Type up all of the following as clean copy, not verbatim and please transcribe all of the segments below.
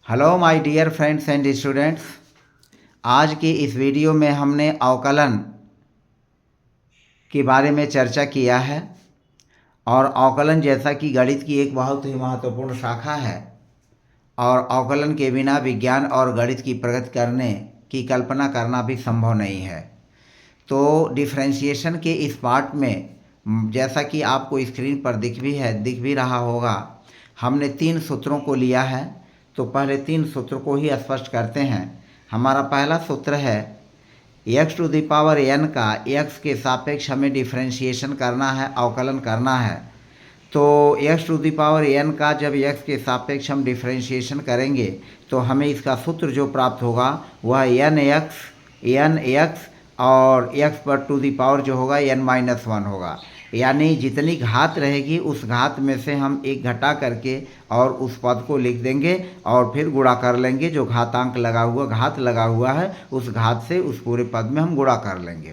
Hello my dear friends and students. आज की इस वीडियो में हमने अवकलन के बारे में चर्चा किया है और अवकलन जैसा कि गणित की एक बहुत ही महत्वपूर्ण शाखा है और अवकलन के बिना विज्ञान और गणित की प्रगति करने की कल्पना करना भी संभव नहीं है। तो डिफरेंशिएशन के इस पार्ट में जैसा कि आपको स्क्रीन पर दिख भी रहा होगा, हमने 3 सूत्रों को लिया है। तो पहले 3 सूत्र को ही स्पष्ट करते हैं। हमारा पहला सूत्र है x to the power n का x के सापेक्ष हमें डिफरेंशिएशन करना है, अवकलन करना है। तो x to the power n का जब x के सापेक्ष हम डिफरेंशिएशन करेंगे तो हमें इसका सूत्र जो प्राप्त होगा वह n x और x पर टू द पावर जो होगा n-1 होगा। यानी जितनी घात रहेगी उस घात में से हम एक घटा करके और उस पद को लिख देंगे और फिर गुणा कर लेंगे। जो घात लगा हुआ है उस घात से उस पूरे पद में हम गुणा कर लेंगे।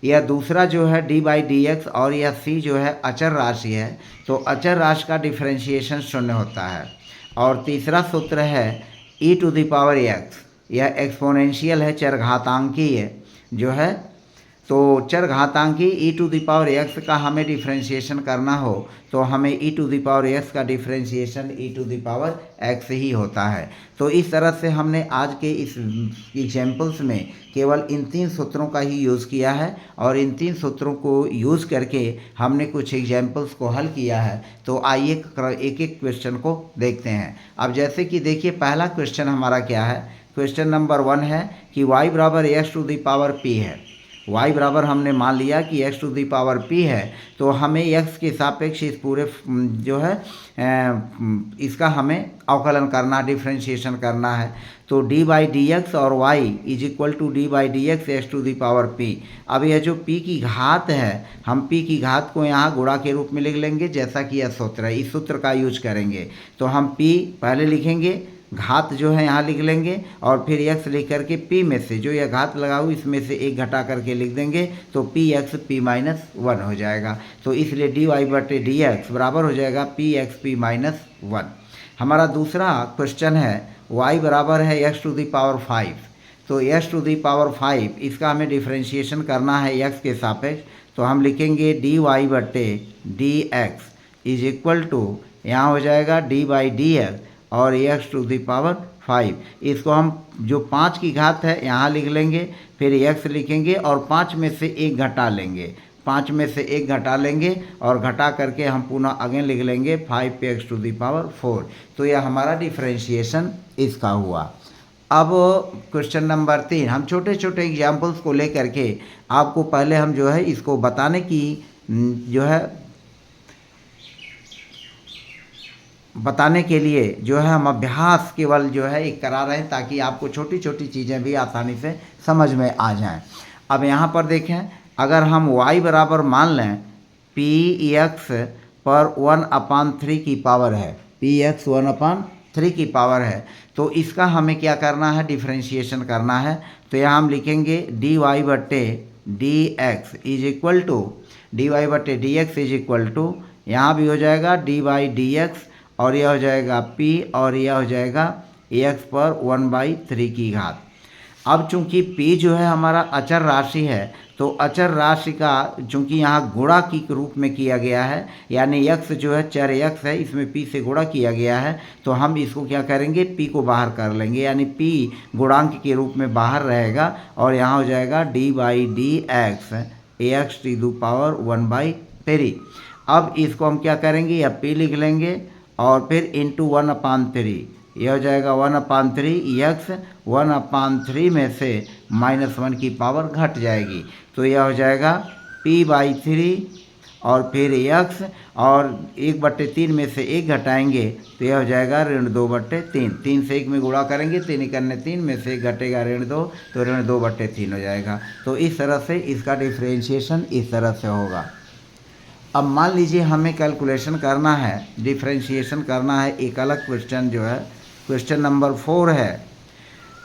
यह दूसरा जो है d/dx और यह c जो है अचर राशि है, तो अचर राशि का डिफरेंशिएशन 0 होता है। और तीसरा सूत्र है e to the power x, यह एक्सपोनेंशियल है, चरघातांकीय जो है। तो चरघातांकी e to the power x का हमें डिफरेंशिएशन करना हो तो हमें e to the power x का differentiation e to the power x ही होता है। तो इस तरह से हमने आज के इस एग्जाम्पल्स में केवल इन 3 सूत्रों का ही यूज़ किया है और इन 3 सूत्रों को यूज़ करके हमने कुछ एग्जाम्पल्स को हल किया है। तो आइए एक एक क्वेश्चन को देखते हैं। अब जैसे कि देखिए, पहला क्वेश्चन हमारा क्या है। क्वेश्चन नंबर 1 है कि y बराबर x to the power p है। y बराबर हमने मान लिया कि x to the power p है, तो हमें x के सापेक्ष इस पूरे जो है इसका हमें अवकलन करना, डिफरेंशिएशन करना है। तो d/dx और y is equal to d/dx x to the power p। अब यह जो p की घात है, हम p की घात को यहाँ गुणा के रूप में लिख लेंगे, जैसा कि यह सूत्र है, इस सूत्र का यूज करेंगे। तो हम p पहले लिखेंगे, घात जो है यहाँ लिख लेंगे और फिर x लिख करके p में से जो यह घात लगा हुई इसमें से एक घटा करके लिख देंगे, तो px p-1 हो जाएगा। तो इसलिए dy/dx बराबर हो जाएगा px p-1। हमारा दूसरा क्वेश्चन है y बराबर है x टू द पावर 5। तो x टू द पावर 5 इसका हमें डिफरेंशिएशन करना है x के सापेक्ष। तो हम लिखेंगे dy/dx इज इक्वल टू, यहाँ हो जाएगा d/dx और x टू द पावर 5। इसको हम जो 5 की घात है यहाँ लिख लेंगे, फिर x लिखेंगे और 5 में से एक घटा लेंगे, 5 में से एक घटा लेंगे और घटा करके हम पुनः अगेन लिख लेंगे 5x टू द पावर 4। तो यह हमारा डिफरेंशिएशन इसका हुआ। अब क्वेश्चन नंबर 3, हम छोटे छोटे एग्जाम्पल्स को लेकर के आपको पहले हम जो है इसको बताने की जो है बताने के लिए जो है हम अभ्यास केवल जो है एक करा रहे हैं, ताकि आपको छोटी छोटी चीज़ें भी आसानी से समझ में आ जाएं। अब यहाँ पर देखें, अगर हम y बराबर मान लें px पर 1/3 की पावर है, px 1/3 की पावर है, तो इसका हमें क्या करना है, डिफरेंशिएशन करना है। तो यहाँ हम लिखेंगे dy/dx is equal to, dy/dx is equal to, यहाँ भी हो जाएगा d/dx और यह हो जाएगा p और यह हो जाएगा x पर 1/3 की घात। अब चूंकि p जो है हमारा अचर राशि है, तो अचर राशि का चूंकि यहाँ गुणा के रूप में किया गया है, यानी x जो है चर x है, इसमें p से गुणा किया गया है, तो हम इसको क्या करेंगे, p को बाहर कर लेंगे, यानी p गुणांक के रूप में बाहर रहेगा और यहाँ हो जाएगा d/dx ax to the power 1/3। अब इसको हम क्या करेंगे, या p लिख लेंगे और फिर इंटू 1/3, यह हो जाएगा 1/3 x, 1/3 में से -1 की पावर घट जाएगी, तो यह हो जाएगा p/3 और फिर x और 1/3 में से 1 घटाएंगे तो यह हो जाएगा -2/3। 3 से 1 में गुणा करेंगे, 3 में से 1 घटेगा -2, तो -2/3 हो जाएगा। तो इस तरह से इसका डिफरेंशिएशन इस तरह से होगा। अब मान लीजिए हमें कैलकुलेशन करना है, डिफरेंशिएशन करना है, एक अलग क्वेश्चन जो है क्वेश्चन नंबर 4 है।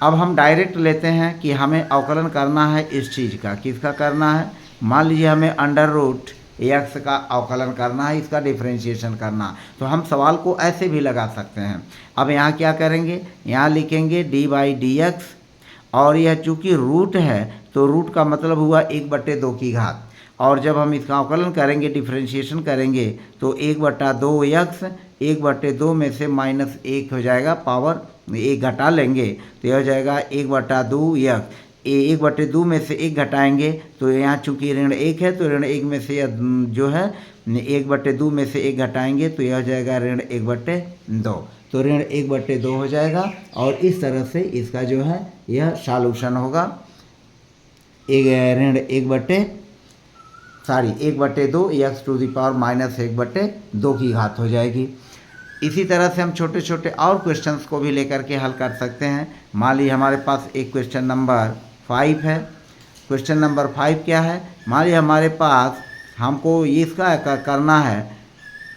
अब हम डायरेक्ट लेते हैं कि हमें अवकलन करना है इस चीज़ का, किसका करना है। मान लीजिए हमें अंडर रूट एक्स का अवकलन करना है, इसका डिफ्रेंशिएशन करना। तो हम सवाल को ऐसे भी लगा सकते हैं। अब यहाँ क्या करेंगे, यहाँ लिखेंगे डी बाई डी एक्स, और यह चूँकि रूट है तो रूट का मतलब हुआ 1/2 की घात, और जब हम इसका अवकलन करेंगे, डिफ्रेंशिएशन करेंगे, तो 1/2 एक्स, 1/2 में से -1 हो जाएगा, पावर 1 घटा लेंगे तो यह हो जाएगा 1/2 एक्स। 1/2 में से 1 घटाएंगे तो यहाँ चूँकि ऋण 1 है तो ऋण 1 में से जो है 1/2 में से 1 घटाएंगे तो यह हो जाएगा ऋण 1/2, तो ऋण 1/2 हो जाएगा। और इस तरह से इसका जो है यह सॉल्यूशन होगा, ऋण 1/2 एक्स टू द पावर -1/2 की घात हो जाएगी। इसी तरह से हम छोटे छोटे और क्वेश्चंस को भी लेकर के हल कर सकते हैं। मान लीजिए हमारे पास एक क्वेश्चन नंबर 5 है। क्वेश्चन नंबर 5 क्या है, मान लीजिए हमारे पास हमको इसका करना है,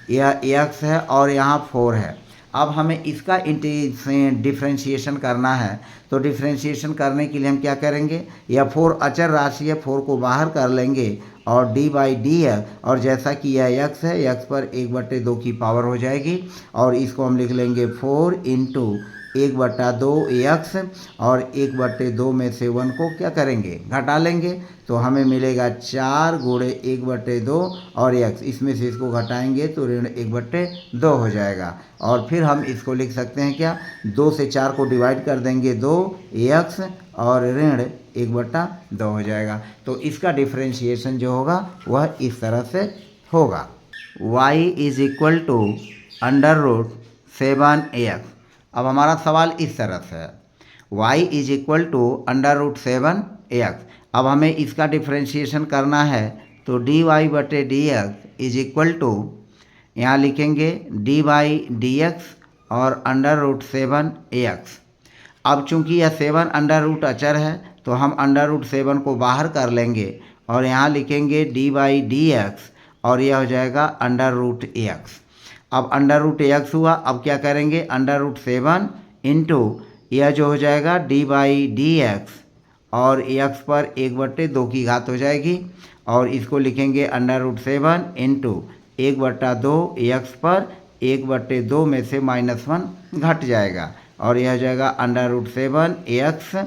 यह x है और यहाँ 4 है। अब हमें इसका डिफ्रेंशिएशन करना है, तो डिफ्रेंशिएशन करने के लिए हम क्या करेंगे, यह 4 अचर राशि है, 4 को बाहर कर लेंगे और डी बाई डी है, और जैसा कि यह x है, x पर 1/2 की पावर हो जाएगी, और इसको हम लिख लेंगे 4 इंटू 1/2 एक्स, और 1/2 में से 1 को क्या करेंगे, घटा लेंगे, तो हमें मिलेगा 4 गुणे 1/2 और x, इसमें से इसको घटाएंगे तो ऋण 1/2 हो जाएगा। और फिर हम इसको लिख सकते हैं क्या, 2 से 4 को डिवाइड कर देंगे, 2 एक्स और ऋण 1/2 हो जाएगा। तो इसका डिफ्रेंशिएशन जो होगा वह इस तरह से होगा, y = √7x। अब हमारा सवाल इस तरह से है, y = √7x। अब हमें इसका डिफ्रेंशिएशन करना है, तो dy/dx यहाँ लिखेंगे d/dx और √7x। अब चूंकि यह 7 अंडर अचर है तो हम √7 को बाहर कर लेंगे और यहाँ लिखेंगे d/dx, और यह हो जाएगा √x। अब √x हुआ, अब क्या करेंगे, √7 इंटू यह जो हो जाएगा d/dx, और x पर 1/2 की घात हो जाएगी, और इसको लिखेंगे √7 इंटू 1/2, x पर 1/2 में से -1 घट जाएगा, और यह हो जाएगा √7 x,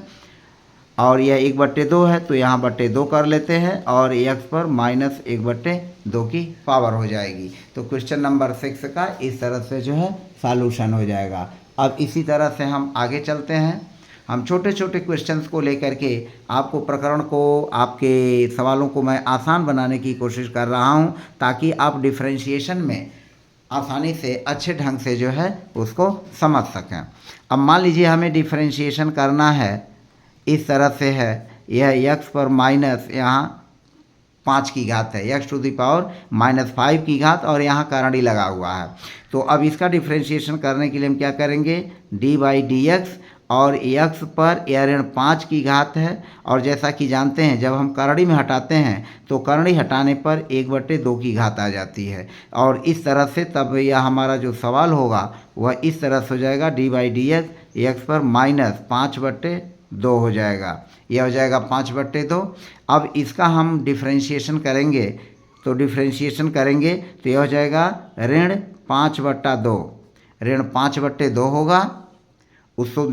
और यह 1/2 है तो यहाँ 2 कर लेते हैं, और x पर -1/2 की पावर हो जाएगी। तो क्वेश्चन नंबर 6 का इस तरह से जो है सॉल्यूशन हो जाएगा। अब इसी तरह से हम आगे चलते हैं। हम छोटे छोटे क्वेश्चंस को लेकर के आपको प्रकरण को, आपके सवालों को मैं आसान बनाने की कोशिश कर रहा हूँ, ताकि आप डिफ्रेंशिएशन में आसानी से अच्छे ढंग से जो है उसको समझ सकें। अब मान लीजिए हमें डिफ्रेंशिएशन करना है, इस तरह से है, यह x पर माइनस यहाँ 5 की घात है, x टू द पावर -5 की घात, और यहाँ करंडी लगा हुआ है। तो अब इसका डिफ्रेंशिएशन करने के लिए हम क्या करेंगे, d/dx, और x पर यह ऋण 5 की घात है, और जैसा कि जानते हैं जब हम करंडी में हटाते हैं तो करंडी हटाने पर 1/2 की घात आ जाती है, और इस तरह से तब यह हमारा जो सवाल होगा वह इस तरह से हो जाएगा, d/dx, x पर -5/2 हो जाएगा, यह हो जाएगा 5/2। अब इसका हम डिफ्रेंशिएशन करेंगे, तो डिफ्रेंशिएशन करेंगे तो यह हो जाएगा ऋण 5/2, ऋण 5/2 होगा, उसको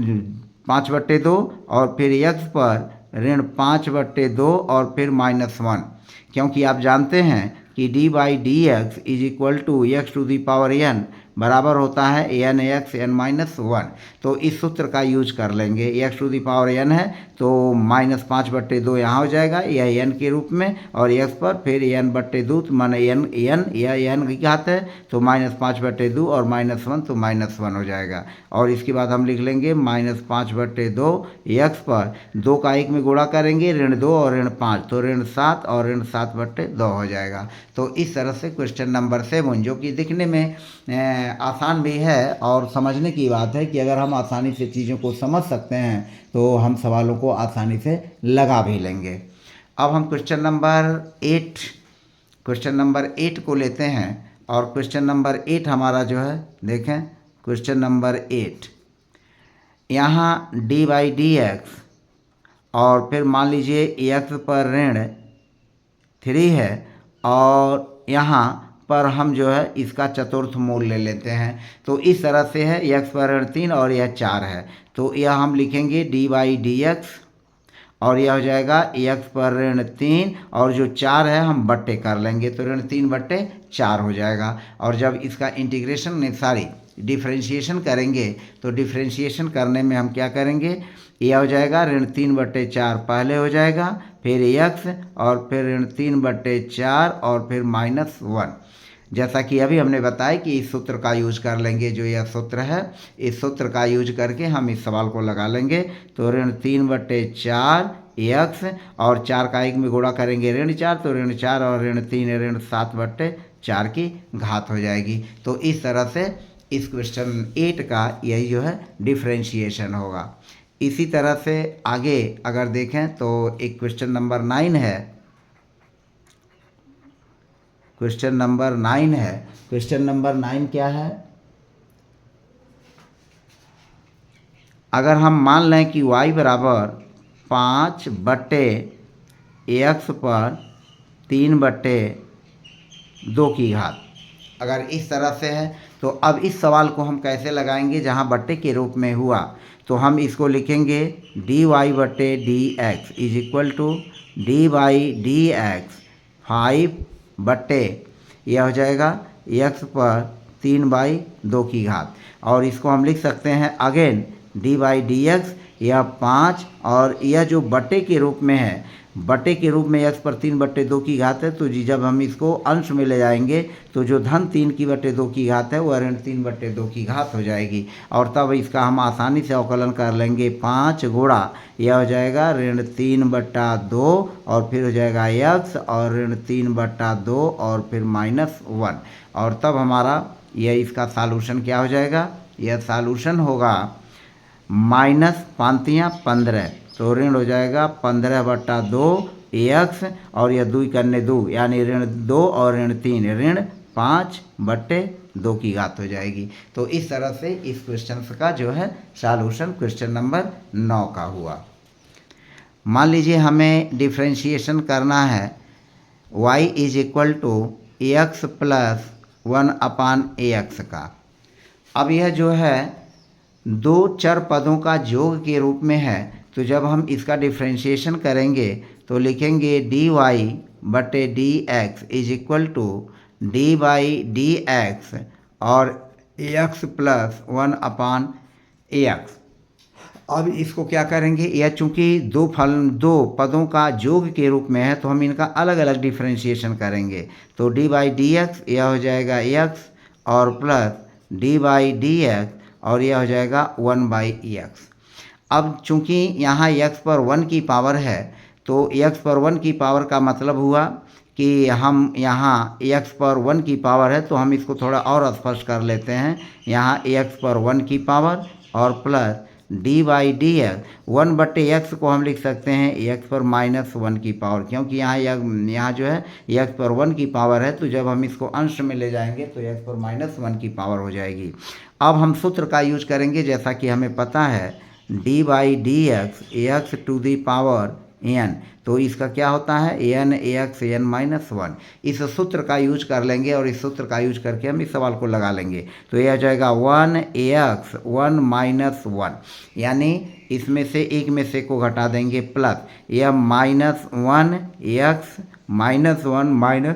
5/2, और फिर x पर ऋण 5/2 और फिर -1, क्योंकि आप जानते हैं कि d/dx = x to the power n बराबर होता है nx n-1। तो इस सूत्र का यूज कर लेंगे, x to the power n है तो -5/2 यहाँ हो जाएगा, यह n के रूप में, और x पर फिर n/2 माने n, यह n की घात है तो -5/2 और -1 तो -1 हो जाएगा, और इसके बाद हम लिख लेंगे -5/2, x पर 2 का 1 में गुणा करेंगे, ऋण 2 और ऋण 5 तो ऋण 7 और ऋण 7/2 हो जाएगा। तो इस तरह से क्वेश्चन नंबर 7, जो कि दिखने में आसान भी है और समझने की बात है कि अगर हम आसानी से चीज़ों को समझ सकते हैं तो हम सवालों को आसानी से लगा भी लेंगे। अब हम क्वेश्चन नंबर 8 को लेते हैं, और क्वेश्चन नंबर 8 हमारा जो है, देखें क्वेश्चन नंबर 8, यहाँ d/dx, और फिर मान लीजिए x पर ऋण 3 है और यहाँ पर हम जो है इसका चतुर्थ मूल ले लेते हैं। तो इस तरह से है x पर ऋण 3 और यह 4 है, तो यह हम लिखेंगे dy/dx और यह हो जाएगा x पर ऋण 3 और जो 4 है हम बट्टे कर लेंगे, तो ऋण 3/4 हो जाएगा। और जब इसका इंटीग्रेशन डिफ्रेंशिएशन करेंगे तो डिफ्रेंशिएशन करने में हम क्या करेंगे, यह हो जाएगा ऋण 3/4 पहले हो जाएगा, फिर x और फिर ऋण 3/4 और फिर -1। जैसा कि अभी हमने बताया कि इस सूत्र का यूज कर लेंगे, जो यह सूत्र है इस सूत्र का यूज करके हम इस सवाल को लगा लेंगे। तो ऋण 3/4 x और 4 का 1 में गुणा करेंगे ऋण 4, तो ऋण 4 और ऋण 3 ऋण 7/4 की घात हो जाएगी। तो इस तरह से इस क्वेश्चन 8 का यही जो है डिफ्रेंशिएशन होगा। इसी तरह से आगे अगर देखें तो एक क्वेश्चन नंबर 9 है। क्वेश्चन नंबर 9 है। क्वेश्चन नंबर 9 क्या है, अगर हम मान लें कि y बराबर 5/x पर 3/2 की घात, अगर इस तरह से है तो अब इस सवाल को हम कैसे लगाएंगे, जहाँ बट्टे के रूप में हुआ तो हम इसको लिखेंगे dy/dx is equal to dy/dx 5/, यह हो जाएगा x पर 3/2 की घात, और इसको हम लिख सकते हैं अगेन dy/dx यह 5 और यह जो बट्टे के रूप में है, बट्टे के रूप में x पर 3/2 की घात है, तो जी जब हम इसको अंश में ले जाएंगे तो जो धन 3/2 की घात है वह ऋण 3/2 की घात हो जाएगी, और तब इसका हम आसानी से अवकलन कर लेंगे 5 गुणा यह हो जाएगा ऋण 3/2 और फिर हो जाएगा x और ऋण 3/2 और फिर -1, और तब हमारा यह इसका सॉल्यूशन क्या हो जाएगा, यह सॉल्यूशन होगा -15 तो ऋण हो जाएगा 15/2 x और यह 2 करने 2 यानी ऋण 2 और ऋण 3 ऋण 5/2 की घात हो जाएगी। तो इस तरह से इस क्वेश्चन का जो है सॉल्यूशन क्वेश्चन नंबर 9 का हुआ। मान लीजिए हमें डिफ्रेंशिएशन करना है y is equal to x plus 1/ax का। अब यह जो है दो चर पदों का योग के रूप में है, तो जब हम इसका डिफ्रेंशिएशन करेंगे तो लिखेंगे dy/dx is equal to d/dx और x प्लस 1/ax। अब इसको क्या करेंगे, यह चूँकि दो पदों का योग के रूप में है तो हम इनका अलग अलग डिफ्रेंशिएशन करेंगे। तो d/dx यह हो जाएगा x और प्लस d/dx और यह हो जाएगा 1/x। अब चूंकि यहाँ x पर 1 की पावर है, तो x पर 1 की पावर का मतलब हुआ कि हम यहाँ x पर 1 की पावर है तो हम इसको थोड़ा और स्पष्ट कर लेते हैं। यहाँ x पर 1 की पावर और प्लस d/dx 1/x को हम लिख सकते हैं x पर -1 की पावर, क्योंकि यहाँ जो है x पर 1 की पावर है, तो जब हम इसको अंश में ले जाएंगे तो x पर -1 की पावर हो जाएगी। अब हम सूत्र का यूज करेंगे, जैसा कि हमें पता है d/dx x to the power n, तो इसका क्या होता है n ax n -1। इस सूत्र का यूज कर लेंगे और इस सूत्र का यूज करके हम इस सवाल को लगा लेंगे। तो यह हो जाएगा 1ax 1 -1, यानी इसमें से एक में से को घटा देंगे प्लस यह -1x -1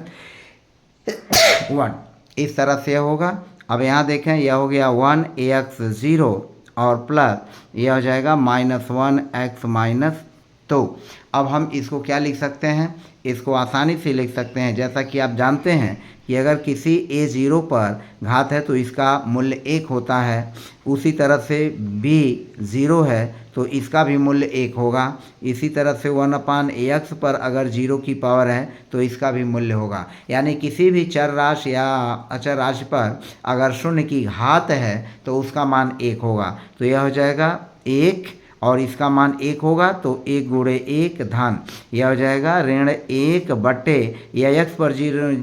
-1 इस तरह से होगा। अब यहाँ देखें यह हो गया 1ax 0 और प्लस यह हो जाएगा -1x -2। अब हम इसको क्या लिख सकते हैं, इसको आसानी से लिख सकते हैं। जैसा कि आप जानते हैं कि अगर किसी a0 पर घात है तो इसका मूल्य 1 होता है, उसी तरह से b0 है तो इसका भी मूल्य 1 होगा। इसी तरह से 1/ax पर अगर 0 की पावर है तो इसका भी मूल्य होगा। यानी किसी भी चर राशि या अचर राशि पर अगर 0 की घात है तो उसका मान 1 होगा। तो यह हो जाएगा 1 और इसका मान 1 होगा, तो 1 गुणे 1 धन यह हो जाएगा ऋण 1/, या x पर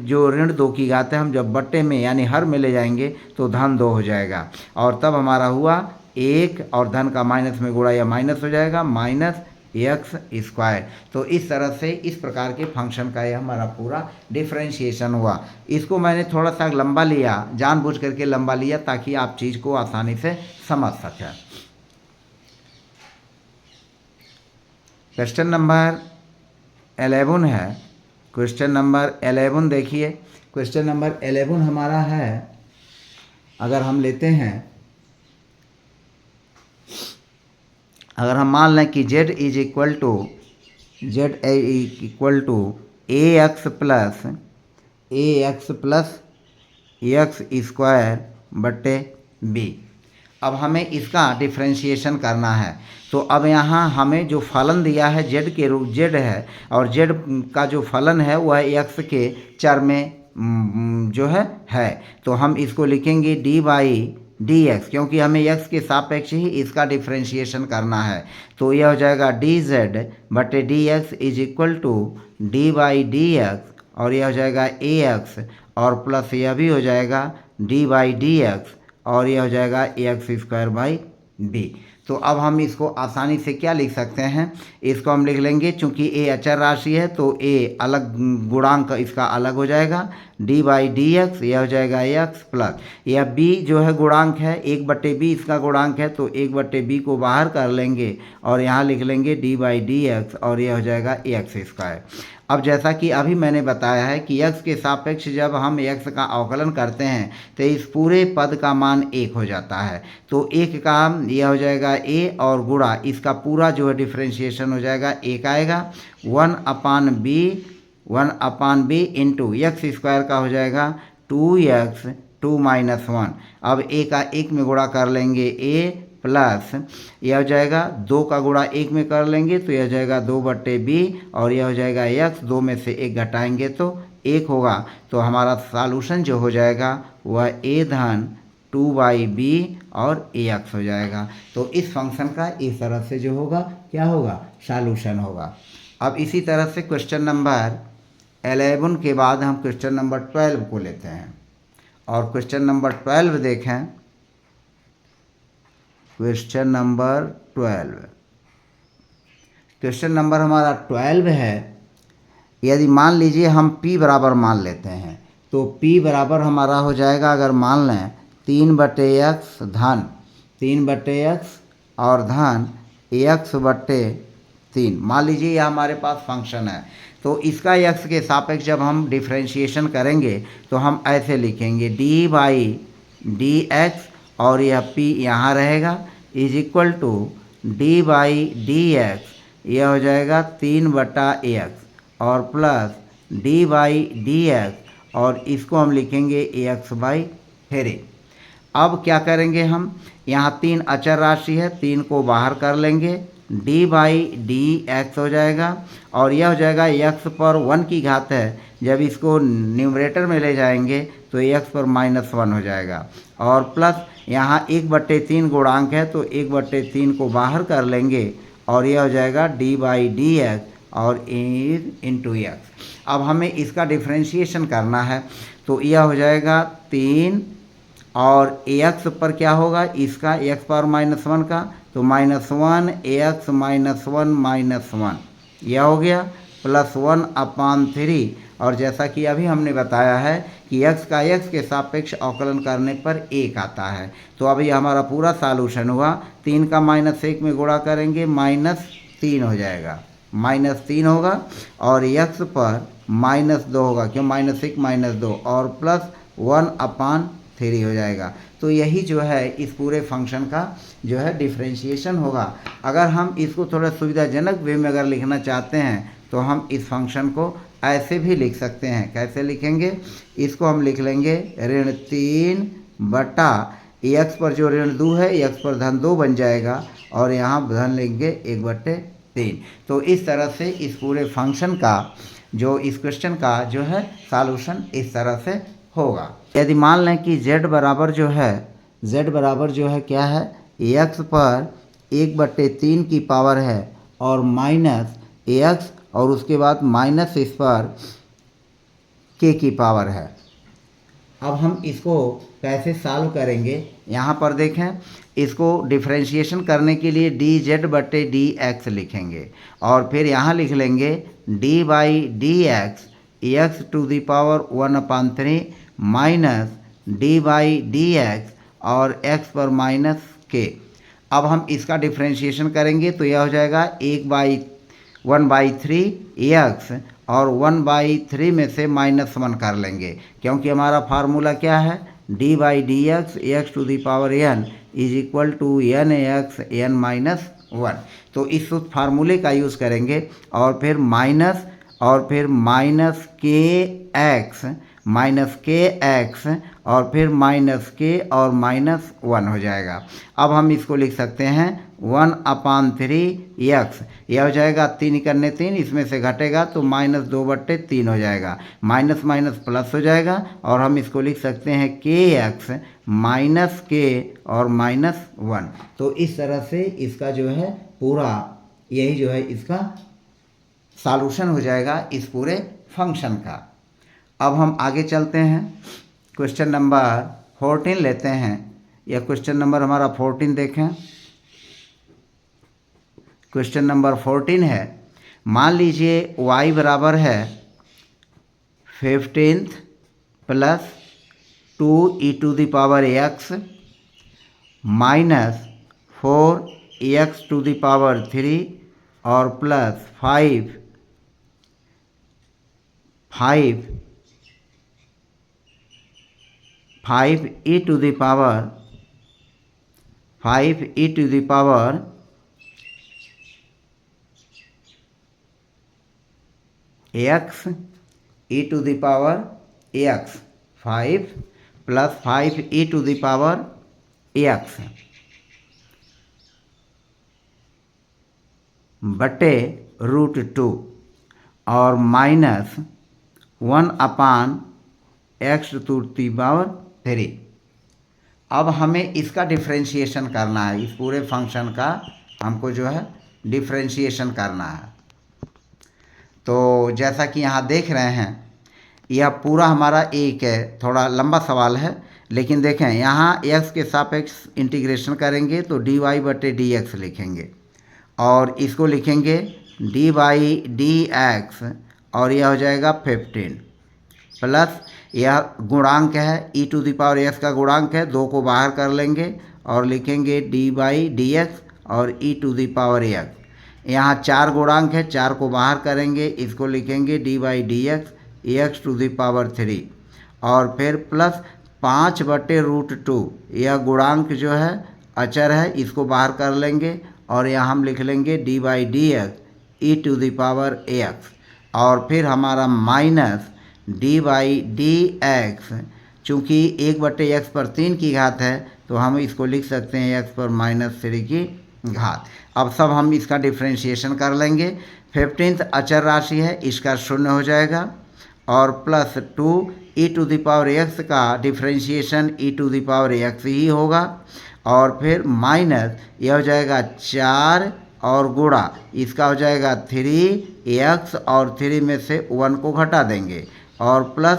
जो ऋण 2 की घात है हम जब बट्टे में यानी हर में ले जाएंगे तो धन 2 हो जाएगा, और तब हमारा हुआ 1 और धन का माइनस में गुणा या माइनस हो जाएगा एक्स स्क्वायर। तो इस तरह से इस प्रकार के फंक्शन का यह हमारा पूरा डिफरेंशिएशन हुआ। इसको मैंने थोड़ा सा लंबा लिया, जानबूझ करके लंबा लिया ताकि आप चीज़ को आसानी से समझ सकें। क्वेश्चन नंबर 11 है। क्वेश्चन नंबर 11 देखिए, क्वेश्चन नंबर 11 हमारा है, अगर हम लेते हैं, अगर हम मान लें कि z is equal to a x plus x square बटे बी। अब हमें इसका डिफ्रेंशिएशन करना है। तो अब यहाँ हमें जो फलन दिया है z के रूप, z है, और z का जो फलन है वह x के चर में जो है। तो हम इसको लिखेंगे डी बाई डी एक्स, क्योंकि हमें x के सापेक्ष ही इसका डिफ्रेंशिएशन करना है। तो यह हो जाएगा डी जेड बटे d x is equal to d by d x, और यह हो जाएगा ए एक्स, और प्लस यह भी हो जाएगा डी बाई डी एक्स, और यह हो जाएगा एक्स स्क्वायर बाई बी। तो अब हम इसको आसानी से क्या लिख सकते हैं, इसको हम लिख लेंगे, चूंकि ए अचर राशि है तो ए अलग गुणांक इसका अलग हो जाएगा, डी बाई डी एक्स, यह हो जाएगा एक्स प्लस यह बी जो है गुणांक है, 1/b इसका गुणांक है, तो 1/b को बाहर कर लेंगे और यहाँ लिख लेंगे डी बाई डी एक्स, और यह हो जाएगा एक्स स्क्वायर। अब जैसा कि अभी मैंने बताया है कि x के सापेक्ष जब हम x का अवकलन करते हैं तो इस पूरे पद का मान 1 हो जाता है। तो 1 का यह हो जाएगा a, और गुणा इसका पूरा जो है डिफ्रेंशिएशन हो जाएगा, 1 आएगा 1/b इंटू एक्स स्क्वायर का हो जाएगा 2x 2 - 1। अब a का 1 में गुणा कर लेंगे a प्लस यह हो जाएगा 2 का गुणा 1 में कर लेंगे तो यह हो जाएगा 2/b, और यह हो जाएगा x, 2 में से 1 घटाएंगे तो 1 होगा। तो हमारा सॉल्यूशन जो हो जाएगा वह a धन 2/b और ax हो जाएगा। तो इस फंक्शन का इस तरह से जो होगा क्या होगा, सॉल्यूशन होगा। अब इसी तरह से क्वेश्चन नंबर 11 के बाद हम क्वेश्चन नंबर 12 को लेते हैं, और क्वेश्चन नंबर 12 देखें। क्वेश्चन नंबर 12, क्वेश्चन नंबर हमारा 12 है। यदि मान लीजिए हम p बराबर मान लेते हैं, तो p बराबर हमारा हो जाएगा, अगर मान लें 3/x धन 3/x और धन x/3। मान लीजिए यह हमारे पास फंक्शन है, तो इसका x के सापेक्ष जब हम डिफ्रेंशिएशन करेंगे तो हम ऐसे लिखेंगे डी बाई डी एक्स, और यह p यहाँ रहेगा is equal to d by d x, यह हो जाएगा 3/x, और plus d by d x, और इसको हम लिखेंगे x/3। अब क्या करेंगे हम, यहाँ 3 अचर राशि है, 3 को बाहर कर लेंगे, डी बाई डी एक्स हो जाएगा, और यह हो जाएगा x पर 1 की घात है, जब इसको न्यूमरेटर में ले जाएंगे तो x पर -1 हो जाएगा, और प्लस यहाँ 1/3 गुणांक है तो 1/3 को बाहर कर लेंगे, और यह हो जाएगा डी बाई डी एक्स और इंटू एक्स। अब हमें इसका डिफ्रेंशिएशन करना है, तो यह हो जाएगा 3, और एक्स पर क्या होगा इसका, x पर -1 का, तो -1 x -1 -1 यह हो गया, प्लस 1/3। और जैसा कि अभी हमने बताया है कि x का x के सापेक्ष अवकलन करने पर 1 आता है। तो अभी हमारा पूरा सॉल्यूशन हुआ, 3 का -1 में गुणा करेंगे -3 हो जाएगा, -3 होगा, और x पर -2 होगा, क्यों -1 -2, और प्लस 1/3 हो जाएगा। तो यही जो है इस पूरे फंक्शन का जो है डिफ्रेंशिएशन होगा। अगर हम इसको थोड़ा सुविधाजनक वे में अगर लिखना चाहते हैं तो हम इस फंक्शन को ऐसे भी लिख सकते हैं। कैसे लिखेंगे, इसको हम लिख लेंगे ऋण 3/x पर जो ऋण 2 है x पर धन 2 बन जाएगा, और यहाँ धन लेंगे 1/3। तो इस तरह से इस पूरे फंक्शन का जो इस क्वेश्चन का जो है सॉल्यूशन इस तरह से होगा। यदि मान लें कि z बराबर जो है क्या है, x पर 1/3 की पावर है, और माइनस x, और उसके बाद माइनस इस पर k की पावर है। अब हम इसको कैसे सॉल्व करेंगे, यहाँ पर देखें, इसको डिफ्रेंशिएशन करने के लिए डी जेड बटे डी एक्स लिखेंगे और फिर यहाँ लिख लेंगे d by d x to the power 1/3 minus d by d x और एक्स पर माइनस के। अब हम इसका डिफ्रेंशिएशन करेंगे तो यह हो जाएगा 1/3 एक्स और 1/3 में से -1 कर लेंगे, क्योंकि हमारा फार्मूला क्या है, d by d x to the power n is equal to n x n -1। तो इस फार्मूले का यूज़ करेंगे और फिर माइनस माइनस के एक्स और फिर माइनस के और -1 हो जाएगा। अब हम इसको लिख सकते हैं 1/3 एक्स, यह हो जाएगा 3 करने 3, इसमें से घटेगा तो -2/3 हो जाएगा, माइनस माइनस प्लस हो जाएगा और हम इसको लिख सकते हैं के एक्स माइनस के और -1। तो इस तरह से इसका जो है पूरा यही जो है इसका सॉल्यूशन हो जाएगा इस पूरे फंक्शन का। अब हम आगे चलते हैं, क्वेश्चन नंबर 14 लेते हैं। यह क्वेश्चन नंबर हमारा 14 देखें। क्वेश्चन नंबर 14 है, मान लीजिए y बराबर है 15 प्लस 2e⁻x माइनस 4x⁻³ और प्लस 5 प्लस 5e⁻x बटे √2 और माइनस 1/x⁻3। अब हमें इसका डिफ्रेंशिएशन करना है, इस पूरे फंक्शन का हमको जो है डिफ्रेंशिएशन करना है। तो जैसा कि यहाँ देख रहे हैं यह पूरा हमारा एक है, थोड़ा लंबा सवाल है, लेकिन देखें यहाँ x के सापेक्ष इंटीग्रेशन करेंगे तो dy बटे dx लिखेंगे और इसको लिखेंगे डी बाई डी एक्स और यह हो जाएगा 15 प्लस यह गुणांक है e⁻x का गुणांक है, 2 को बाहर कर लेंगे और लिखेंगे डी बाई डी एक्स और e⁻x। यहाँ 4 गुणांक है, 4 को बाहर करेंगे, इसको लिखेंगे D by d x x⁻³ और फिर प्लस 5/√2, यह गुणांक जो है अचर है, इसको बाहर कर लेंगे और यहाँ हम लिख लेंगे d by d x e⁻x और फिर हमारा minus d by d x, चूँकि 1/x पर 3 की घात है तो हम इसको लिख सकते हैं x पर -3 की घात। अब सब हम इसका डिफ्रेंशिएशन कर लेंगे। 15 अचर राशि है, इसका 0 हो जाएगा और प्लस 2e⁻x का डिफ्रेंशिएशन e⁻x ही होगा और फिर माइनस यह हो जाएगा 4 और गुणा इसका हो जाएगा 3x और 3 में से 1 को घटा देंगे और प्लस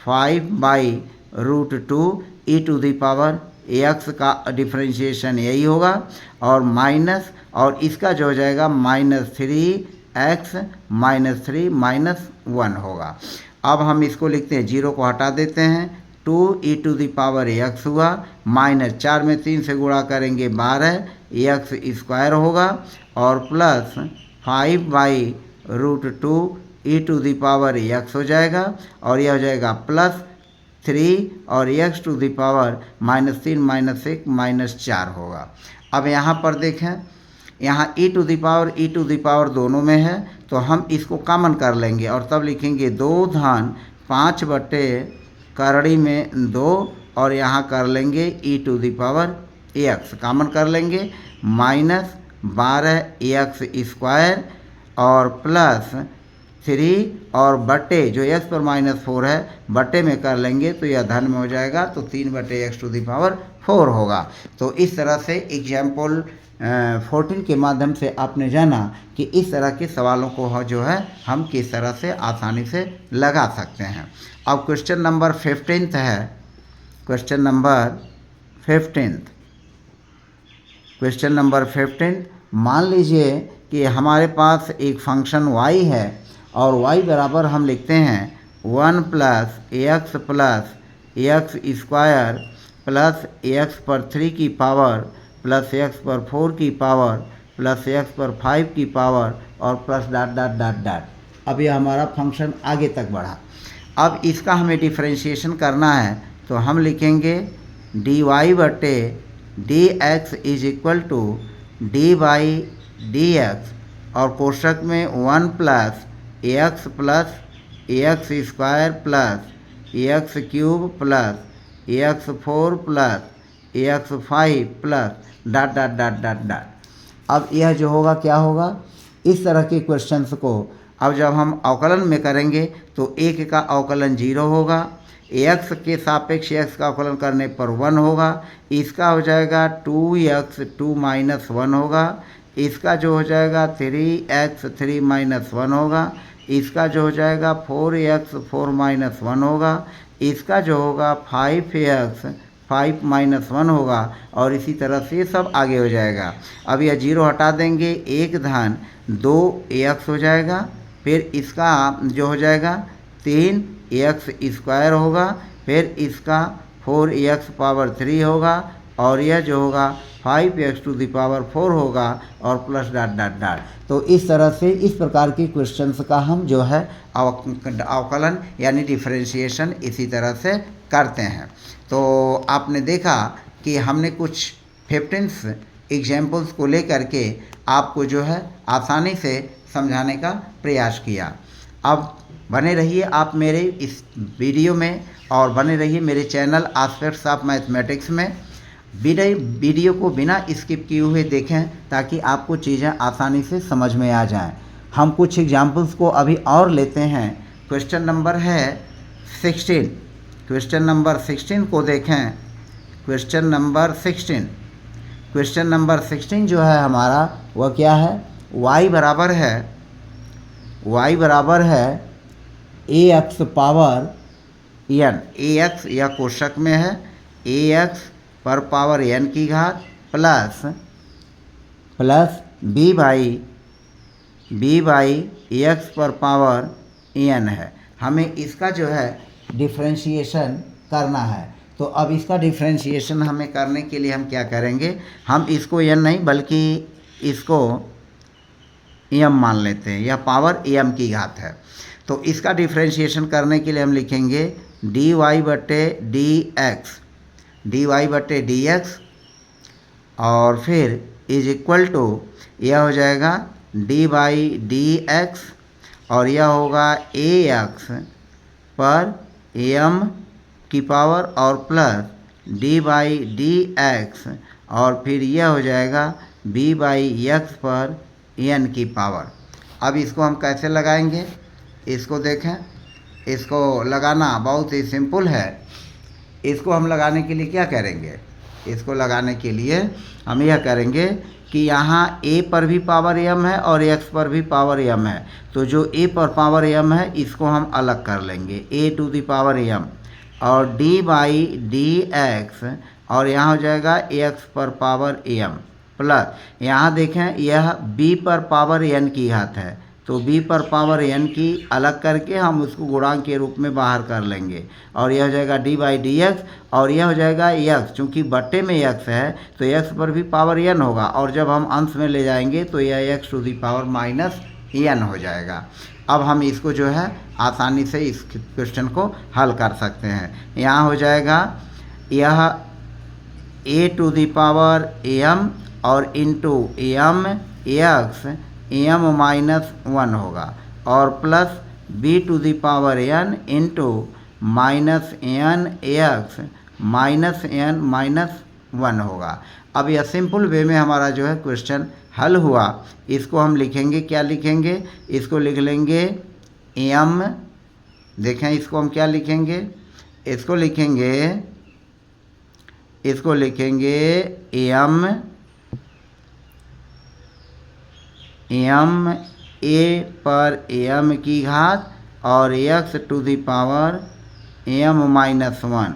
5/√2 e⁻x का डिफ्रेंशिएशन यही होगा और माइनस और इसका जो हो जाएगा -3x -3 -1 होगा। अब हम इसको लिखते हैं, 0 को हटा देते हैं, 2e⁻x हुआ माइनस 4 में 3 से गुणा करेंगे 12x² होगा और प्लस 5/√2 e⁻x हो जाएगा और यह हो जाएगा प्लस 3 और x⁻³ -3 -1 -4 होगा। अब यहाँ पर देखें, यहाँ e⁻ दोनों में है तो हम इसको कॉमन कर लेंगे और तब लिखेंगे 2-5/2 और यहाँ कर लेंगे e⁻x कॉमन कर लेंगे माइनस 12x² और प्लस 3 और बटे जो x पर -4 है बटे में कर लेंगे तो यह धन में हो जाएगा तो 3/x⁴ होगा। तो इस तरह से एग्जाम्पल 14 के माध्यम से आपने जाना कि इस तरह के सवालों को जो है हम किस तरह से आसानी से लगा सकते हैं। अब क्वेश्चन नंबर 15 है, क्वेश्चन नंबर 15 क्वेश्चन नंबर 15, मान लीजिए कि हमारे पास एक फंक्शन y है और y बराबर हम लिखते हैं 1 plus x square plus x पर 3 की पावर प्लस एक्स पर 4 की पावर प्लस एक्स पर 5 की पावर और plus dot dot dot dot. अब ये हमारा फंक्शन आगे तक बढ़ा। अब इसका हमें डिफ्रेंशिएशन करना है तो हम लिखेंगे डी वाई बटे d x is equal to d by d x और कोष्टक में 1 plus x square plus x cube plus x 4 plus x 5 plus dot dot dot dot dot. अब यह जो होगा क्या होगा, इस तरह के क्वेश्चंस को अब जब हम अवकलन में करेंगे तो एक का अवकलन 0 होगा, एक्स के सापेक्ष एक्स का अवकलन करने पर 1 होगा, इसका हो जाएगा 2x 2 माइनस 1 होगा, इसका जो हो जाएगा 3x 3 माइनस 1 होगा, इसका जो हो जाएगा 4x 4 माइनस 1 होगा, इसका जो होगा 5x 5 माइनस 1 होगा और इसी तरह से सब आगे हो जाएगा। अब यह 0 हटा देंगे, 1 धन 2x हो जाएगा, फिर इसका जो हो जाएगा 3x स्क्वायर होगा, फिर इसका 4x पावर 3 होगा और यह जो होगा 5x टू द पावर 4 होगा और प्लस डॉट डॉट डॉट। तो इस तरह से इस प्रकार के क्वेश्चंस का हम जो है अवकलन यानी डिफरेंशिएशन इसी तरह से करते हैं। तो आपने देखा कि हमने कुछ 15 एग्जाम्पल्स को लेकर के आपको जो है आसानी से समझाने का प्रयास किया। अब बने रहिए आप मेरे इस वीडियो में और बने रहिए मेरे चैनल एस्पेक्ट्स ऑफ मैथमेटिक्स में। वीडियो को बिना स्किप किए हुए देखें ताकि आपको चीज़ें आसानी से समझ में आ जाएं। हम कुछ एग्जाम्पल्स को अभी और लेते हैं। क्वेश्चन नंबर है 16। क्वेश्चन नंबर 16 को देखें। क्वेश्चन नंबर 16 जो है हमारा वह क्या है, y बराबर है ax पावर n। ax या कोष्टक में है ax पर पावर n की घात प्लस b बाई x पर पावर n है। हमें इसका जो है डिफ्रेंशिएशन करना है। तो अब इसका डिफ्रेंशिएशन हमें करने के लिए हम क्या करेंगे, हम इसको n नहीं बल्कि इसको m मान लेते हैं, यह पावर m की घात है। तो इसका डिफ्रेंशिएशन करने के लिए हम लिखेंगे dy बटे dx और फिर इज इक्वल टू यह हो जाएगा d बाई dx और यह होगा ax पर m की पावर और प्लस d बाई dx और फिर यह हो जाएगा b बाई x पर n की पावर। अब इसको हम कैसे लगाएंगे, इसको देखें। इसको लगाना बहुत ही सिंपल है। इसको हम लगाने के लिए क्या करेंगे, इसको लगाने के लिए हम यह करेंगे कि यहाँ a पर भी पावर m है और x पर भी पावर m है। तो जो a पर पावर m है इसको हम अलग कर लेंगे, a to the power m और d बाई dx और यहाँ हो जाएगा x पर पावर m प्लस यहाँ देखें यह b पर पावर n की घात है। तो b पर पावर n की अलग करके हम उसको गुणांक के रूप में बाहर कर लेंगे और यह हो जाएगा d बाई dx और यह हो जाएगा x, चूँकि बट्टे में x है तो x पर भी पावर n होगा और जब हम अंश में ले जाएंगे तो यह x to the power minus n हो जाएगा। अब हम इसको जो है आसानी से इस क्वेश्चन को हल कर सकते हैं। यहाँ हो जाएगा यह a to the power m और into m x m minus 1 होगा और plus b to the power n into minus n x minus n minus 1 होगा। अब यह सिंपल वे में हमारा जो है क्वेश्चन हल हुआ। इसको हम लिखेंगे, क्या लिखेंगे, इसको लिख लेंगे m। देखें इसको हम क्या लिखेंगे, इसको लिखेंगे m a पर m की घात और x to the power m minus 1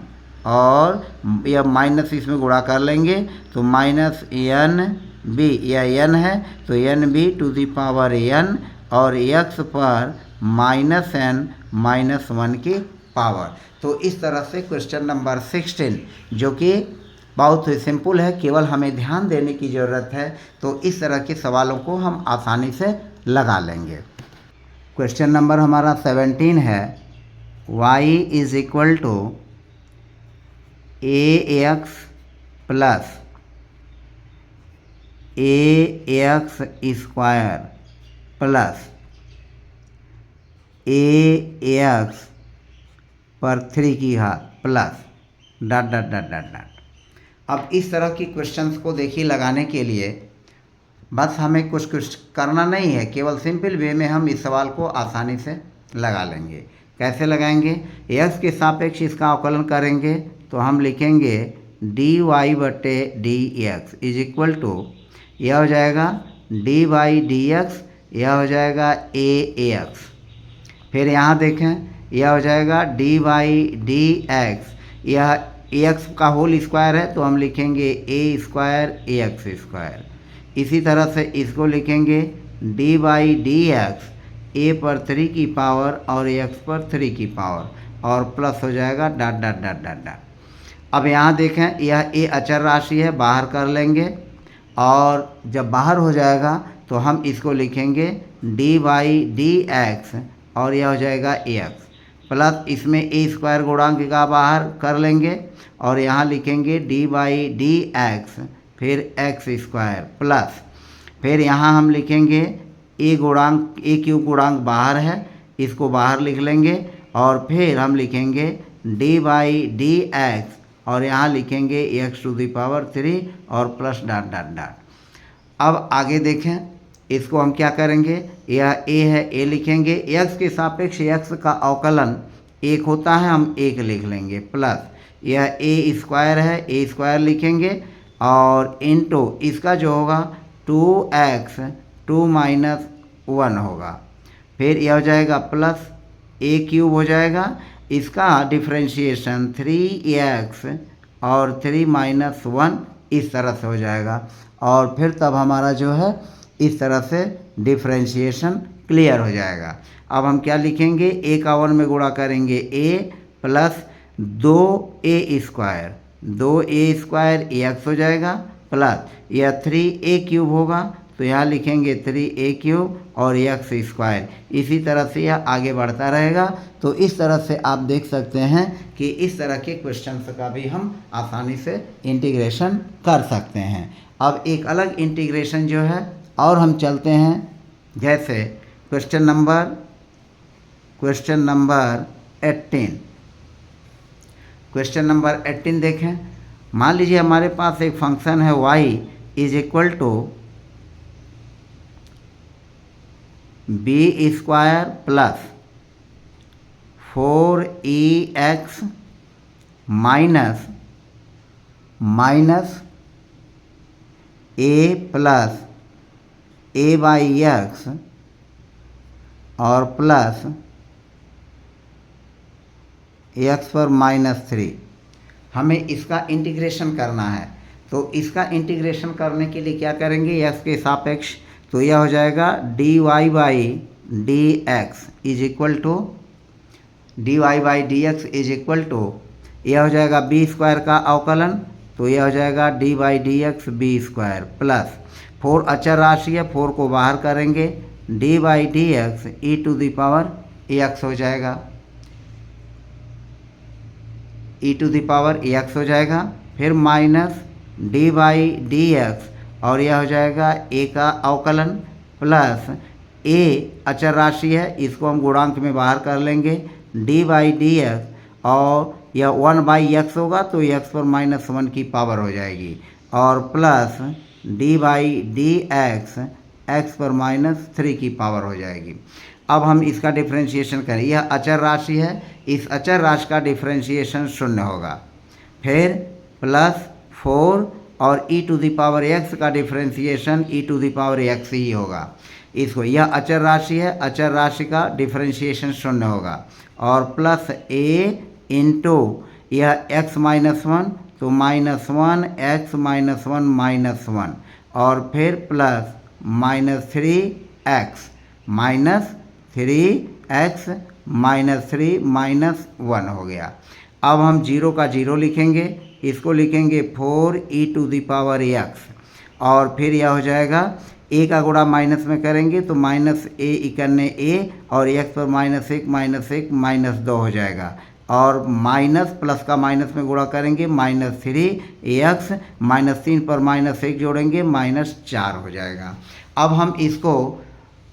और या माइनस इसमें गुणा कर लेंगे तो माइनस एन बी, या एन है तो n b to the power n और एक्स पर माइनस एन माइनस 1 की पावर। तो इस तरह से क्वेश्चन नंबर 16 जो कि बहुत सिंपल है, केवल हमें ध्यान देने की ज़रूरत है, तो इस तरह के सवालों को हम आसानी से लगा लेंगे। क्वेश्चन नंबर हमारा 17 है, y is equal to a x plus a x square plus a x पर 3 की घात plus dot dot dot dot dot. अब इस तरह की क्वेश्चंस को देखिए लगाने के लिए बस हमें कुछ करना नहीं है, केवल सिंपल वे में हम इस सवाल को आसानी से लगा लेंगे। कैसे लगाएंगे? एक्स के सापेक्ष इसका अवकलन करेंगे तो हम लिखेंगे डी वाई बटे d x is equal to, यह हो जाएगा डी वाई डी एक्स, यह हो जाएगा ए एक्स। फिर यहाँ देखें, यह हो जाएगा डी वाई डी एक्स, यह एक्स का होल स्क्वायर है तो हम लिखेंगे ए स्क्वायर ए एक्स स्क्वायर। इसी तरह से इसको लिखेंगे डी बाई डी एक्स, ए पर 3 की पावर और एक्स पर 3 की पावर और प्लस हो जाएगा dot dot dot dot dot. अब यहाँ देखें, यह ए अचर राशि है, बाहर कर लेंगे और जब बाहर हो जाएगा तो हम इसको लिखेंगे डी बाई डी एक्स और यह हो जाएगा ए एक्स प्लस इसमें ए स्क्वायर गुणांक का बाहर कर लेंगे और यहाँ लिखेंगे डी बाई डी एक्स फिर एक्स स्क्वायर प्लस फिर यहाँ हम लिखेंगे ए गुणांक, ए क्यूब गुणांक बाहर है, इसको बाहर लिख लेंगे और फिर हम लिखेंगे डी बाई डी एक्स और यहाँ लिखेंगे एक्स टू दी पावर 3 और प्लस डॉट डॉट डॉट। अब आगे देखें, इसको हम क्या करेंगे, यह ए है, ए लिखेंगे, एक्स के सापेक्ष एक्स का अवकलन 1 होता है, हम 1 लिख लेंगे प्लस यह ए स्क्वायर है, ए स्क्वायर लिखेंगे और इनटू इसका जो होगा 2x 2 माइनस 1 होगा, फिर यह हो जाएगा प्लस ए क्यूब हो जाएगा, इसका डिफ्रेंशिएशन 3x और 3 माइनस 1 इस तरह से हो जाएगा और फिर तब हमारा जो है इस तरह से डिफ्रेंशिएशन क्लियर हो जाएगा। अब हम क्या लिखेंगे, ए का 1 में गुणा करेंगे a plus 2a square, 2a square x हो जाएगा प्लस यह 3a क्यूब होगा तो यहाँ लिखेंगे 3a क्यूब और एक्स स्क्वायर। इसी तरह से यह आगे बढ़ता रहेगा। तो इस तरह से आप देख सकते हैं कि इस तरह के क्वेश्चंस का भी हम आसानी से इंटीग्रेशन कर सकते हैं। अब एक अलग इंटीग्रेशन जो है और हम चलते हैं, जैसे क्वेश्चन नंबर 18। क्वेश्चन नंबर 18 देखें, मान लीजिए हमारे पास एक फंक्शन है y is equal to b square plus 4ex minus a plus a by x और प्लस एक्स पर -3। हमें इसका इंटीग्रेशन करना है, तो इसका इंटीग्रेशन करने के लिए क्या करेंगे, एक्स के सापेक्ष, तो यह हो जाएगा d y by d x is equal to यह हो जाएगा बी स्क्वायर का अवकलन, तो यह हो जाएगा d by d x b square plus 4 अचर राशि है, 4 को बाहर करेंगे, d by d x e to the power x हो जाएगा, e to the power x हो जाएगा, फिर minus d by d x और यह हो जाएगा ए का अवकलन प्लस ए अचर राशि है, इसको हम गुणांक में बाहर कर लेंगे, डी बाई डी एक्स और यह 1 बाई एक्स होगा तो एक्स पर -1 की पावर हो जाएगी और plus d by d x x पर -3 की पावर हो जाएगी। अब हम इसका डिफ्रेंशिएशन करें, यह अचर राशि है, इस अचर राशि का डिफ्रेंशिएशन 0 होगा, फिर प्लस 4 और e to the power x का differentiation e to the power x ही होगा। इसको, यह अचर राशि है, अचर राशि का डिफ्रेंशिएशन 0 होगा और प्लस ए इंटू यह x -1 तो -1 x -1 और फिर प्लस -3x -3 हो गया। अब हम 0 का 0 लिखेंगे, इसको लिखेंगे 4e⁻x और फिर यह हो जाएगा a का गुणा माइनस में करेंगे तो -a और x पर -1 -2 हो जाएगा और माइनस प्लस का माइनस में गुणा करेंगे -3x -3 पर -1 जोड़ेंगे -4 हो जाएगा। अब हम इसको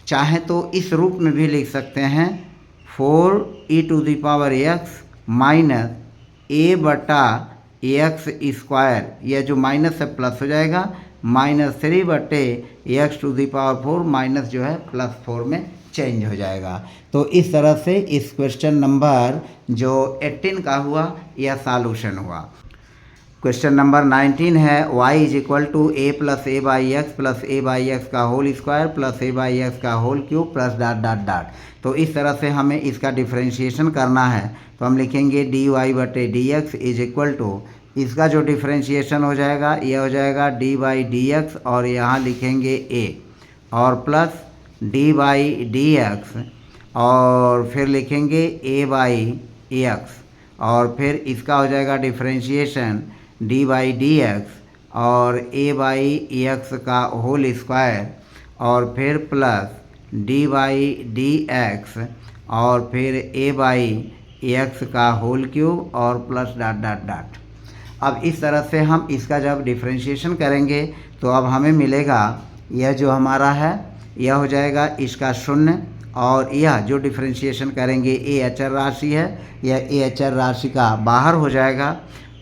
चाहें तो इस रूप में भी लिख सकते हैं 4e⁻x -a/x², यह जो माइनस है प्लस हो जाएगा -3/x⁴ माइनस जो है +4 में चेंज हो जाएगा। तो इस तरह से इस क्वेश्चन नंबर जो 18 का हुआ यह सॉल्यूशन हुआ। क्वेश्चन नंबर 19 है y = a + a/x + a/x का होल स्क्वायर + a/x का होल क्यूब +... तो इस तरह से हमें इसका डिफरेंशिएशन करना है। तो हम लिखेंगे dy/dx = इसका जो डिफरेंशिएशन हो जाएगा यह हो जाएगा d/dx और यहाँ लिखेंगे a और प्लस d/dx और फिर लिखेंगे a/x और फिर इसका हो जाएगा डिफरेंशिएशन d/dx और a/x का होल स्क्वायर और फिर प्लस d/dx और फिर a/x का होल क्यूब और +... अब इस तरह से हम इसका जब डिफरेंशिएशन करेंगे तो अब हमें मिलेगा यह जो हमारा है यह हो जाएगा इसका 0 और यह जो डिफरेंशिएशन करेंगे a अचर राशि है, यह a अचर राशि का बाहर हो जाएगा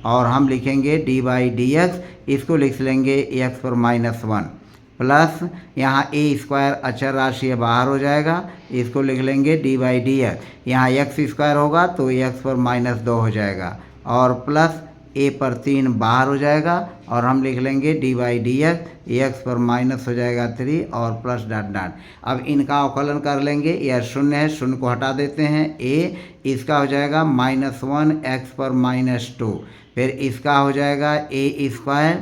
और हम लिखेंगे d/dx, इसको लिख लेंगे x पर -1 प्लस यहाँ a² अचर राशि है बाहर हो जाएगा, इसको लिख लेंगे d/dx, यहाँ x² होगा तो x पर -2 हो जाएगा और प्लस a पर 3 बाहर हो जाएगा और हम लिख लेंगे d/dx, x पर माइनस हो जाएगा 3 और +... अब इनका अवकलन कर लेंगे, यह 0 है, 0 को हटा देते हैं, a इसका हो जाएगा -1 x पर -2, फिर इसका हो जाएगा a²,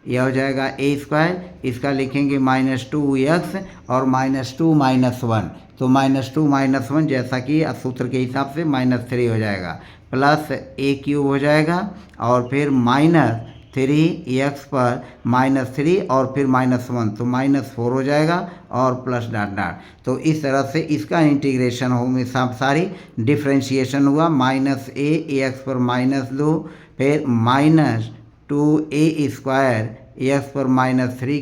यह हो जाएगा a², इसका लिखेंगे -2x और -2 -1 तो -2 -1 जैसा कि सूत्र के हिसाब से -3 हो जाएगा प्लस a³ हो जाएगा और फिर -3x पर -3 और फिर -1 तो -4 हो जाएगा और +... तो इस तरह से इसका इंटीग्रेशन होने सारी डिफ्रेंशिएशन हुआ -ax पर -2 फिर -2a² x पर -3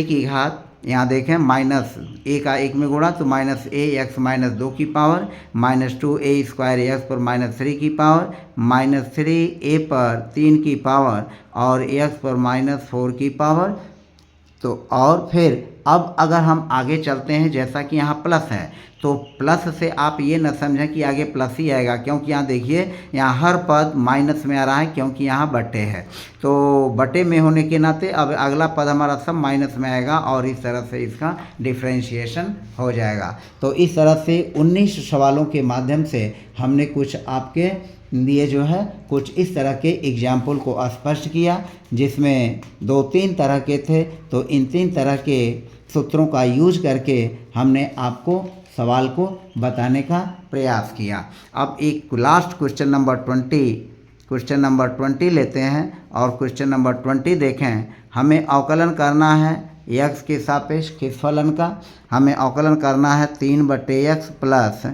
की घात यहाँ देखें -a का 1 में गुणा तो -ax -2 की पावर -2a² x पर -3 की पावर -3a पर 3 की पावर और x पर -4 की पावर। तो और फिर अब अगर हम आगे चलते हैं जैसा कि यहाँ प्लस है तो प्लस से आप ये न समझें कि आगे प्लस ही आएगा, क्योंकि यहाँ देखिए यहाँ हर पद माइनस में आ रहा है क्योंकि यहाँ बटे है, तो बटे में होने के नाते अब अगला पद हमारा सब माइनस में आएगा और इस तरह से इसका डिफ्रेंशिएशन हो जाएगा। तो इस तरह से 19 सवालों के माध्यम से हमने कुछ आपके लिए जो है कुछ इस तरह के एग्जाम्पल को स्पष्ट किया, जिसमें 2-3 तरह के थे। तो इन 3 तरह के सूत्रों का यूज करके हमने आपको सवाल को बताने का प्रयास किया। अब एक लास्ट क्वेश्चन नंबर 20 लेते हैं और क्वेश्चन नंबर 20 देखें। हमें अवकलन करना है x के सापेक्ष किस फलन का, हमें अवकलन करना है 3/x प्लस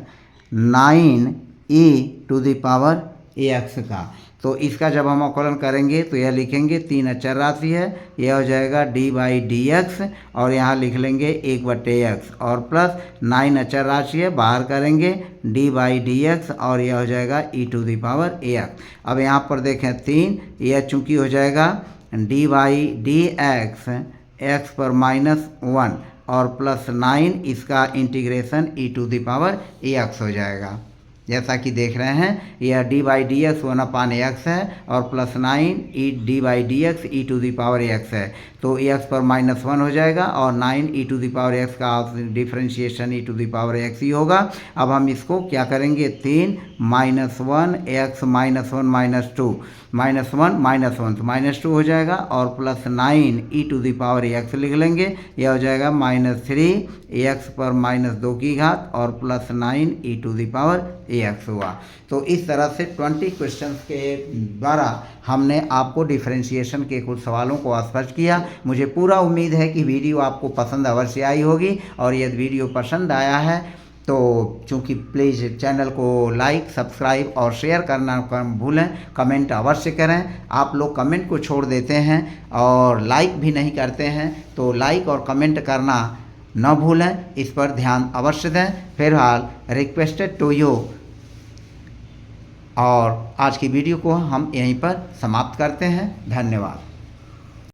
9e⁻x का। तो इसका जब हम अवकलन करेंगे तो यह लिखेंगे 3 अचर राशि है, यह हो जाएगा d/dx और यहाँ लिख लेंगे 1/x और प्लस 9 अचर राशि है बाहर करेंगे d/dx और यह हो जाएगा e⁻x। अब यहाँ पर देखें 3, यह चूँकि हो जाएगा d/dx x पर -1 और प्लस 9 इसका इंटीग्रेशन e⁻x हो जाएगा। जैसा कि देख रहे हैं यह D by d x 1/x है और plus 9 e d by d x e to the power x है। तो एक्स पर -1 हो जाएगा और 9 e to the power x का differentiation e to the power x ही होगा। अब हम इसको क्या करेंगे, 3 -1 x -1 -2 -1 तो -2 हो जाएगा और plus 9 e to the power x लिख लेंगे। यह हो जाएगा -3 एक्स पर -2 की घात और plus 9 e to the power x हुआ। तो इस तरह से 20 क्वेश्चंस के द्वारा हमने आपको डिफरेंशिएशन के कुछ सवालों को स्पष्ट किया। मुझे पूरा उम्मीद है कि वीडियो आपको पसंद अवश्य आई होगी और यदि वीडियो पसंद आया है तो चूँकि प्लीज़ चैनल को लाइक, सब्सक्राइब और शेयर करना भूलें, कमेंट अवश्य करें। आप लोग कमेंट को छोड़ देते हैं और लाइक भी नहीं करते हैं, तो लाइक और कमेंट करना न भूलें, इस पर ध्यान अवश्य दें। फिलहाल रिक्वेस्टेड टू यू, और आज की वीडियो को हम यहीं पर समाप्त करते हैं। धन्यवाद।